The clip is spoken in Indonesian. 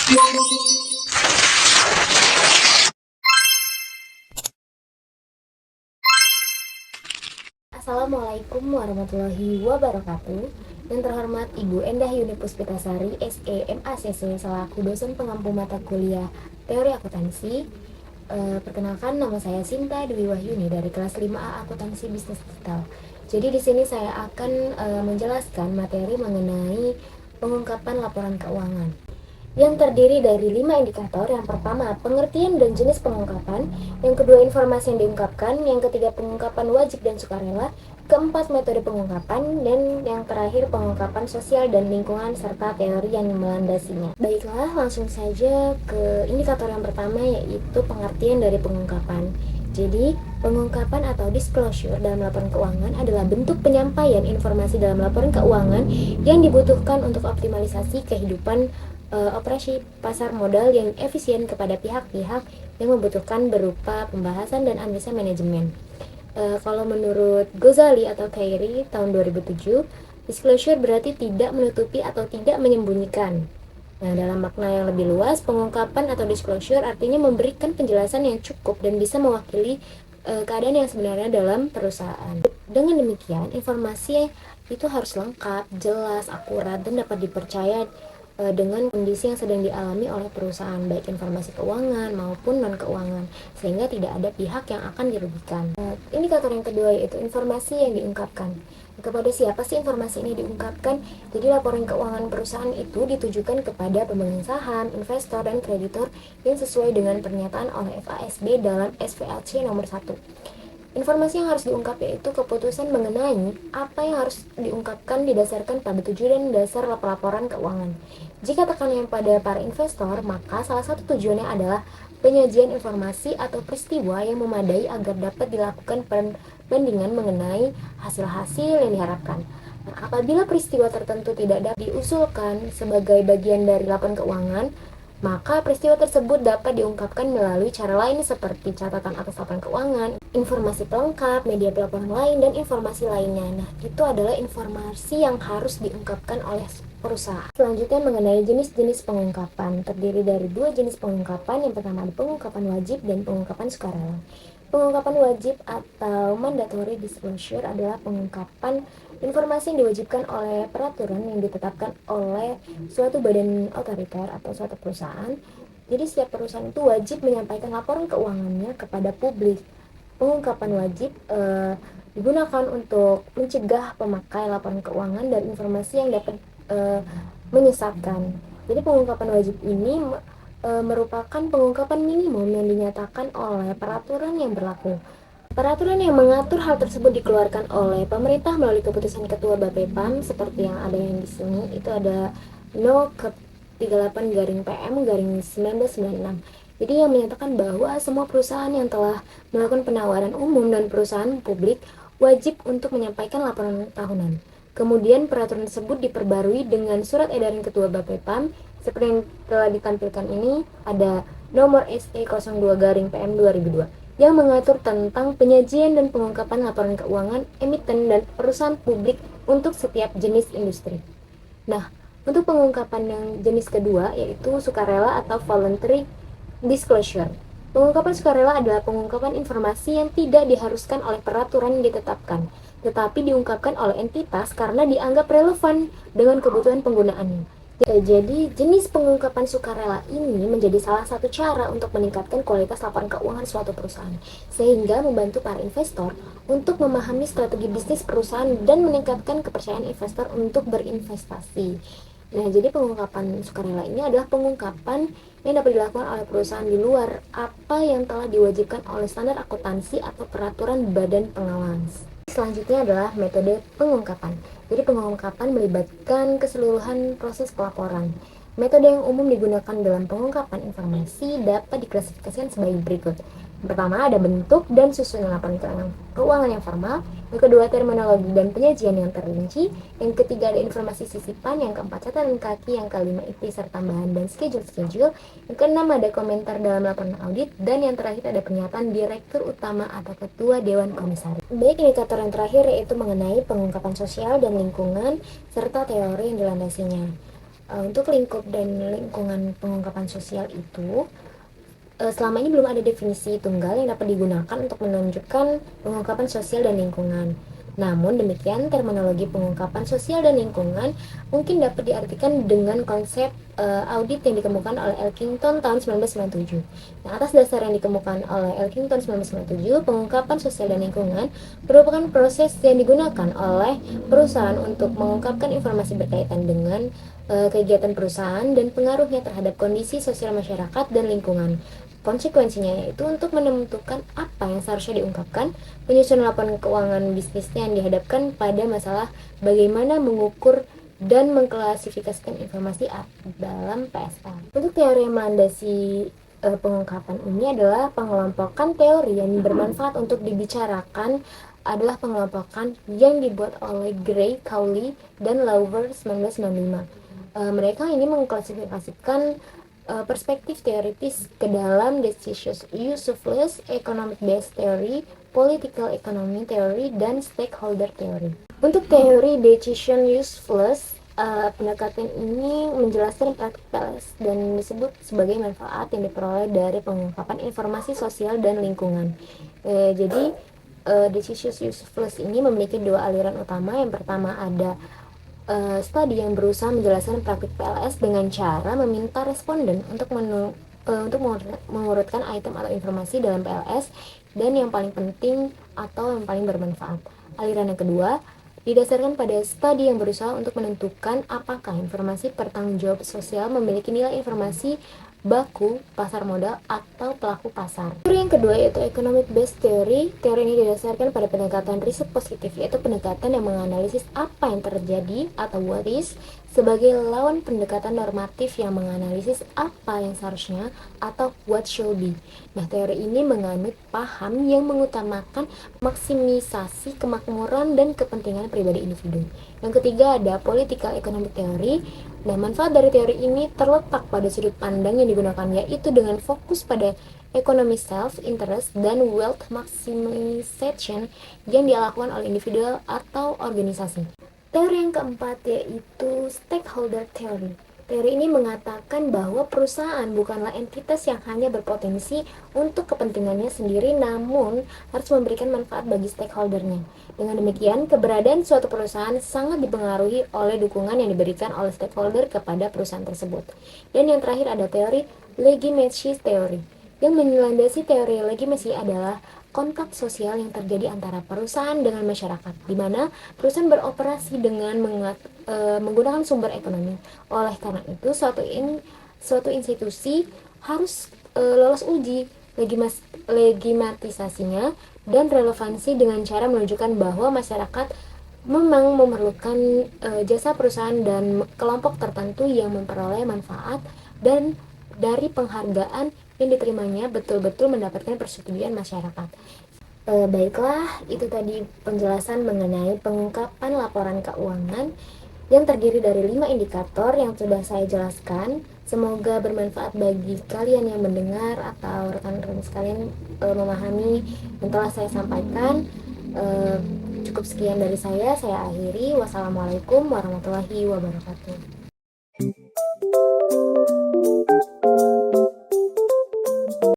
Assalamualaikum warahmatullahi wabarakatuh. Yang terhormat Ibu Endah Yuni Puspitasari, SE MACC, selaku dosen pengampu mata kuliah Teori Akuntansi. Perkenalkan, nama saya Sinta Dwi Wahyuni dari kelas 5A Akuntansi Bisnis Digital. Jadi di sini saya akan menjelaskan materi mengenai pengungkapan laporan keuangan yang terdiri dari 5 indikator. Yang pertama, pengertian dan jenis pengungkapan. Yang kedua, informasi yang diungkapkan. Yang ketiga, pengungkapan wajib dan sukarela. Keempat, metode pengungkapan. Dan yang terakhir, pengungkapan sosial dan lingkungan serta teori yang melandasinya. Baiklah, langsung saja ke indikator yang pertama, yaitu pengertian dari pengungkapan. Jadi, pengungkapan atau disclosure dalam laporan keuangan adalah bentuk penyampaian informasi dalam laporan keuangan yang dibutuhkan untuk optimalisasi kehidupan operasi pasar modal yang efisien kepada pihak-pihak yang membutuhkan berupa pembahasan dan analisa manajemen. Kalau menurut Ghazali atau Khairi tahun 2007, disclosure berarti tidak menutupi atau tidak menyembunyikan. Nah, dalam makna yang lebih luas, pengungkapan atau disclosure artinya memberikan penjelasan yang cukup dan bisa mewakili keadaan yang sebenarnya dalam perusahaan. Dengan demikian, informasi itu harus lengkap, jelas, akurat, dan dapat dipercaya dengan kondisi yang sedang dialami oleh perusahaan, baik informasi keuangan maupun non-keuangan, sehingga tidak ada pihak yang akan dirugikan. Indikator yang kedua yaitu informasi yang diungkapkan. Kepada siapa sih informasi ini diungkapkan? Jadi laporan keuangan perusahaan itu ditujukan kepada pemegang saham, investor, dan kreditor yang sesuai dengan pernyataan oleh FASB dalam SVLC nomor 1. Informasi yang harus diungkap yaitu keputusan mengenai apa yang harus diungkapkan didasarkan pada tujuan dan dasar laporan keuangan. Jika tekanan pada para investor, maka salah satu tujuannya adalah penyajian informasi atau peristiwa yang memadai agar dapat dilakukan perbandingan mengenai hasil-hasil yang diharapkan. Nah, apabila peristiwa tertentu tidak dapat diusulkan sebagai bagian dari laporan keuangan, maka peristiwa tersebut dapat diungkapkan melalui cara lain seperti catatan atas laporan keuangan, informasi pelengkap, media pelaporan lain, dan informasi lainnya. Nah, itu adalah informasi yang harus diungkapkan oleh perusahaan. Selanjutnya mengenai jenis-jenis pengungkapan. Terdiri dari 2 jenis pengungkapan. Yang pertama ada pengungkapan wajib dan pengungkapan sukarela. Pengungkapan wajib atau mandatory disclosure adalah pengungkapan informasi yang diwajibkan oleh peraturan yang ditetapkan oleh suatu badan otoriter atau suatu perusahaan. Jadi setiap perusahaan itu wajib menyampaikan laporan keuangannya kepada publik. Pengungkapan wajib digunakan untuk mencegah pemakai laporan keuangan dari informasi yang dapat menyesatkan. Jadi pengungkapan wajib ini merupakan pengungkapan minimum yang dinyatakan oleh peraturan yang berlaku. Peraturan yang mengatur hal tersebut dikeluarkan oleh pemerintah melalui keputusan Ketua Bapepam seperti yang ada yang di sini. Itu ada No. 38/PM/1996. Jadi yang menyatakan bahwa semua perusahaan yang telah melakukan penawaran umum dan perusahaan publik wajib untuk menyampaikan laporan tahunan. Kemudian peraturan tersebut diperbarui dengan surat edaran Ketua Bapepam seperti yang telah ditampilkan ini. Ada nomor SE 02/PM 2002 yang mengatur tentang penyajian dan pengungkapan laporan keuangan emiten dan perusahaan publik untuk setiap jenis industri. Nah, untuk pengungkapan yang jenis kedua yaitu sukarela atau voluntary disclosure. Pengungkapan sukarela adalah pengungkapan informasi yang tidak diharuskan oleh peraturan yang ditetapkan, tetapi diungkapkan oleh entitas karena dianggap relevan dengan kebutuhan penggunaannya. Jadi, jenis pengungkapan sukarela ini menjadi salah satu cara untuk meningkatkan kualitas laporan keuangan suatu perusahaan, sehingga membantu para investor untuk memahami strategi bisnis perusahaan dan meningkatkan kepercayaan investor untuk berinvestasi. Nah, jadi pengungkapan sukarela ini adalah pengungkapan yang dapat dilakukan oleh perusahaan di luar apa yang telah diwajibkan oleh standar akuntansi atau peraturan badan pengawas. Selanjutnya adalah metode pengungkapan. Jadi pengungkapan melibatkan keseluruhan proses pelaporan. Metode yang umum digunakan dalam pengungkapan informasi dapat diklasifikasikan sebagai berikut. Yang pertama ada bentuk dan susunan laporan keuangan yang formal. Yang kedua terminologi dan penyajian yang terrinci. Yang ketiga ada informasi sisipan. Yang keempat catatan kaki. Yang kelima ikhtisar tambahan dan schedule. Yang keenam ada komentar dalam laporan audit. Dan yang terakhir ada pernyataan direktur utama atau ketua dewan komisaris. Baik, indikator yang terakhir yaitu mengenai pengungkapan sosial dan lingkungan serta teori yang dilandasinya. Untuk lingkup dan lingkungan pengungkapan sosial itu, selama ini belum ada definisi tunggal yang dapat digunakan untuk menunjukkan pengungkapan sosial dan lingkungan. Namun demikian, terminologi pengungkapan sosial dan lingkungan mungkin dapat diartikan dengan konsep audit yang dikemukakan oleh Elkington tahun 1997. Nah, atas dasar yang dikemukakan oleh Elkington 1997, pengungkapan sosial dan lingkungan merupakan proses yang digunakan oleh perusahaan untuk mengungkapkan informasi berkaitan dengan kegiatan perusahaan dan pengaruhnya terhadap kondisi sosial masyarakat dan lingkungan. Konsekuensinya yaitu untuk menentukan apa yang seharusnya diungkapkan, menyusun laporan keuangan bisnisnya yang dihadapkan pada masalah bagaimana mengukur dan mengklasifikasikan informasi dalam PSA. Untuk teori yang melandasi pengungkapan ini adalah pengelompokan teori yang bermanfaat untuk dibicarakan adalah pengelompokan yang dibuat oleh Gray, Cowley, dan Lauver 1995. Mereka ini mengklasifikasikan perspektif teoritis ke dalam decision usefulness, economic based theory, political economy theory, dan stakeholder theory. Untuk teori decision usefulness, pendekatan ini menjelaskan praktik PLS dan disebut sebagai manfaat yang diperoleh dari pengungkapan informasi sosial dan lingkungan. Jadi decision usefulness ini memiliki dua aliran utama. Yang pertama ada studi yang berusaha menjelaskan praktik PLS dengan cara meminta responden untuk mengurutkan item atau informasi dalam PLS dan yang paling penting atau yang paling bermanfaat. Aliran yang kedua didasarkan pada studi yang berusaha untuk menentukan apakah informasi pertanggungjawab sosial memiliki nilai informasi baku, pasar modal, atau pelaku pasar. Teori yang kedua yaitu economic based theory. Teori ini didasarkan pada pendekatan riset positif, yaitu pendekatan yang menganalisis apa yang terjadi atau what is sebagai lawan pendekatan normatif yang menganalisis apa yang seharusnya atau what should be. Nah, teori ini menganut paham yang mengutamakan maksimisasi kemakmuran dan kepentingan pribadi individu. Yang ketiga ada political economic theory. Nah, manfaat dari teori ini terletak pada sudut pandang yang digunakan, yaitu dengan fokus pada ekonomi self-interest dan wealth maximization yang dilakukan oleh individu atau organisasi. Teori yang keempat yaitu stakeholder theory. Teori ini mengatakan bahwa perusahaan bukanlah entitas yang hanya berpotensi untuk kepentingannya sendiri, namun harus memberikan manfaat bagi stakeholdernya. Dengan demikian, keberadaan suatu perusahaan sangat dipengaruhi oleh dukungan yang diberikan oleh stakeholder kepada perusahaan tersebut. Dan yang terakhir ada teori legitimacy theory. Yang melandasi teori legitimacy adalah kontak sosial yang terjadi antara perusahaan dengan masyarakat, di mana perusahaan beroperasi dengan menggunakan sumber ekonomi. Oleh karena itu, suatu institusi harus lolos uji legimatisasinya dan relevansi dengan cara menunjukkan bahwa masyarakat memang memerlukan jasa perusahaan dan kelompok tertentu yang memperoleh manfaat dan dari penghargaan yang diterimanya betul-betul mendapatkan persetujuan masyarakat. Baiklah, itu tadi penjelasan mengenai pengungkapan laporan keuangan yang terdiri dari 5 indikator yang sudah saya jelaskan. Semoga bermanfaat bagi kalian yang mendengar atau rekan-rekan sekalian memahami yang telah saya sampaikan. Cukup sekian dari saya akhiri. Wassalamualaikum warahmatullahi wabarakatuh.